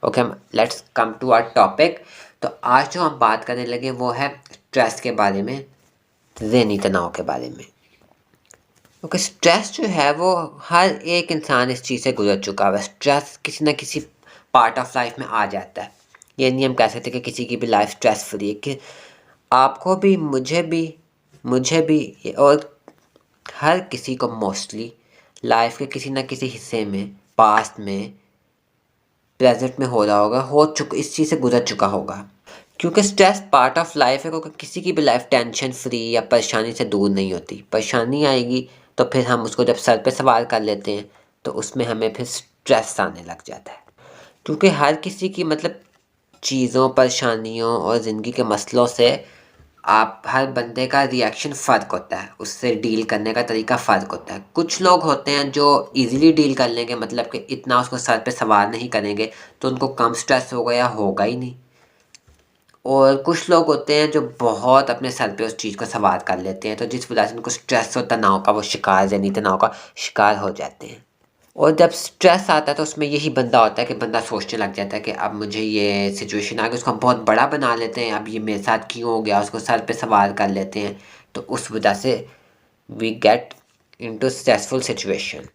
Okay, let's come to our topic. तो आज जो हम बात करने लगे वो है स्ट्रेस के बारे में, ज़हनी तनाव के बारे में। ओके, स्ट्रेस जो है वो हर एक इंसान इस चीज़ से गुजर चुका है। स्ट्रेस किसी ना किसी पार्ट ऑफ लाइफ में आ जाता है। ये नहीं हम कह सकते कि किसी की भी लाइफ स्ट्रेस फ्री है, कि आपको भी, मुझे भी और हर किसी को मोस्टली लाइफ के किसी ना किसी हिस्से में, पास्ट में, प्रेजेंट में हो रहा होगा, इस चीज़ से गुजर चुका होगा। क्योंकि स्ट्रेस पार्ट ऑफ लाइफ है, क्योंकि किसी की भी लाइफ टेंशन फ्री या परेशानी से दूर नहीं होती। परेशानी आएगी तो फिर हम उसको जब सर पे सवार कर लेते हैं तो उसमें हमें फिर स्ट्रेस आने लग जाता है। क्योंकि हर किसी की मतलब चीज़ों, परेशानियों और ज़िंदगी के मसलों से आप हर बंदे का रिएक्शन फ़र्क होता है, उससे डील करने का तरीका फ़र्क होता है। कुछ लोग होते हैं जो इजीली डील कर लेंगे, मतलब कि इतना उसको सर पे सवार नहीं करेंगे तो उनको कम स्ट्रेस होगा या होगा ही नहीं। और कुछ लोग होते हैं जो बहुत अपने सर पे उस चीज़ को सवार कर लेते हैं, तो जिस वजह से उनको स्ट्रेस और तनाव का वो शिकार, ज़हनी तनाव का शिकार हो जाते हैं। और जब स्ट्रेस आता है तो उसमें यही बंदा होता है कि बंदा सोचने लग जाता है कि अब मुझे ये सिचुएशन आ गई, उसको हम बहुत बड़ा बना लेते हैं, अब ये मेरे साथ क्यों हो गया, उसको सर पे सवार कर लेते हैं। तो उस वजह से we get into stressful situation.